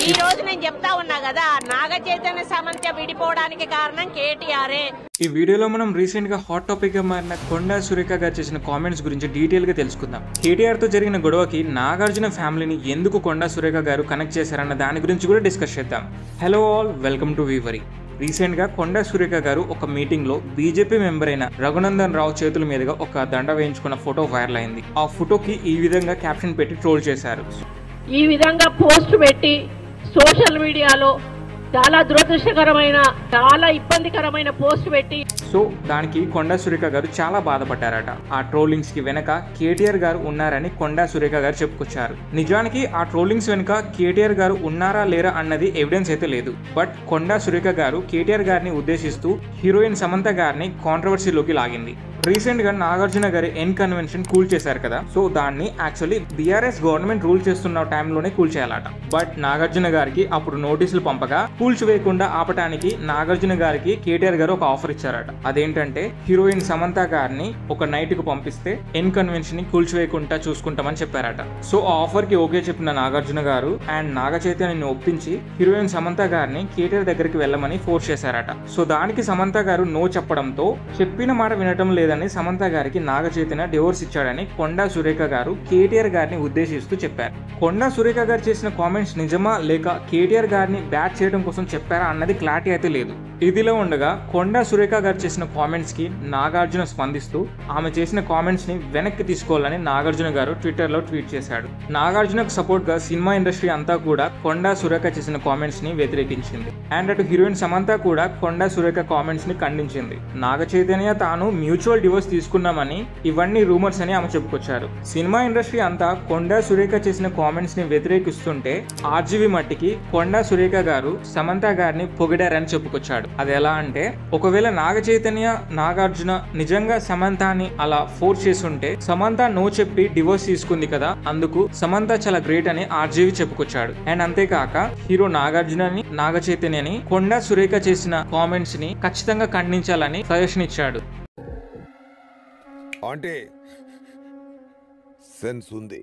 ఈ రోజు నేను చెప్తా ఉన్నా కదా, నాగ చైతన్య సమంత విడిపోవడానికి కారణం కేటీఆర్. ఈ వీడియోలో మనం రీసెంట్ గా హాట్ టాపిక్ గా మారిన కొండా సురేఖ గారు చేసిన కామెంట్స్ గురించి డీటెయిల్ గా తెలుసుకుందాం. కేటీఆర్ తో జరిగిన గొడవకి నాగార్జున ఫ్యామిలీని ఎందుకు కొండా సురేఖ గారు కనెక్ట్ చేశారన్న దాని గురించి కూడా డిస్కస్ చేద్దాం. హలో ఆల్, వెల్కమ్ టు వీవరీ. రీసెంట్ గా కొండా సురేఖ గారు ఒక మీటింగ్ లో బీజేపీ మెంబర్ అయిన రఘునందన్ రావు చేతుల మీదుగా ఒక దండ వేయించుకున్న ఫోటో వైరల్ అయింది. ఆ ఫోటోకి ఈ విధంగా క్యాప్షన్ పెట్టి ట్రోల్ చేశారు. ఈ విధంగా పోస్ట్ పెట్టి సోషల్ మీడియాలో చాలా దురదృష్టకరమైన, చాలా ఇబ్బందికరమైన పోస్ట్ పెట్టి సో దానికి కొండా సురేఖ గారు చాలా బాధపడ్డారట. ఆ ట్రోలింగ్స్ కి వెనక కేటీఆర్ గారు ఉన్నారని కొండా సురేఖ గారు చెప్పుకొచ్చారు. నిజానికి ఆ ట్రోలింగ్స్ వెనుక కేటీఆర్ గారు ఉన్నారా లేరా అన్నది ఎవిడెన్స్ అయితే లేదు. బట్ కొండా సురేఖ గారు కేటీఆర్ గారిని ఉద్దేశిస్తూ హీరోయిన్ సమంత గారిని కాంట్రవర్సీలోకి లాగింది. రీసెంట్ గా నాగార్జున గారి ఎన్ కన్వెన్షన్ కూల్ చేశారు కదా, సో దాన్ని యాక్చువల్లీ బీఆర్ఎస్ గవర్నమెంట్ రూల్ చేస్తున్న టైంలోనే కూల్ చేయాలట. బట్ నాగార్జున గారికి అప్పుడు నోటీసులు పంపగా కూల్చివేయకుండా ఆపటానికి నాగార్జున గారికి కేటీఆర్ గారు ఒక ఆఫర్ ఇచ్చారట. అదేంటంటే హీరోయిన్ సమంత గారిని ఒక నైట్ కు పంపిస్తే ఎన్ కన్వెన్షన్ ని కూల్చివేయకుండా చూసుకుంటామని చెప్పారట. సో ఆ ఆఫర్ కి ఓకే చెప్పిన నాగార్జున గారు అండ్ నాగ చైతన్యని ఒప్పించి హీరోయిన్ సమంత గారిని కేటీఆర్ దగ్గరికి వెళ్ళమని ఫోర్స్ చేశారట. సో దానికి సమంత గారు నో చెప్పడంతో చెప్పిన మాట వినటం లేదని సమంత గారికి నాగ చైతన్య డివోర్స్ ఇచ్చాడని కొండా సురేఖ గారు కేటీఆర్ గారిని ఉద్దేశిస్తూ చెప్పారు. కొండా సురేఖ గారు చేసిన కామెంట్స్ నిజమా లేక కేటీఆర్ గారిని బ్యాట్ చేయడం కోసం చెప్పారా అన్నది క్లారిటీ అయితే లేదు. ఇదిలో ఉండగా కొండా సురేఖ గారు చేసిన కామెంట్స్ కి నాగార్జున స్పందిస్తూ ఆమె చేసిన కామెంట్స్ ని వెనక్కి తీసుకోవాలని నాగార్జున గారు ట్విట్టర్ లో ట్వీట్ చేశాడు. నాగార్జునకు సపోర్ట్ గా సినిమా ఇండస్ట్రీ అంతా కూడా కొండా సురేఖ చేసిన కామెంట్స్ ని వ్యతిరేకించింది. అండ్ అటు హీరోయిన్ సమంత కూడా కొండా సురేఖ కామెంట్స్ ని ఖండించింది. నాగ చైతన్య తాను మ్యూచువల్ డివోర్స్ తీసుకున్నామని, ఇవన్నీ రూమర్స్ అని ఆమె చెప్పుకొచ్చారు. సినిమా ఇండస్ట్రీ అంతా కొండా సురేఖ చేసిన కామెంట్స్ ని వ్యతిరేకిస్తుంటే ఆర్జీవి మట్టికి కొండా సురేఖ గారు సమంత గారిని పొగిడారని చెప్పుకొచ్చాడు. అది ఎలా అంటే, ఒకవేళ నాగ చైతన్య నాగార్జున నిజంగా సమంతని అలా ఫోర్స్ చేసుంటే సమంత నో చెప్పి డివోర్స్ తీసుకుంది కదా, అందుకు సమంత చాలా గ్రేట్ అని ఆర్జీవి చెప్పుకొచ్చాడు. అండ్ అంతేకాక హీరో నాగార్జునని నాగ చైతన్యని కొండా సురేఖ చేసిన కామెంట్స్ ని ఖచ్చితంగా ఖండించాలని సజెషన్ ఇచ్చాడు. అంటే సెన్స్ ఉంది.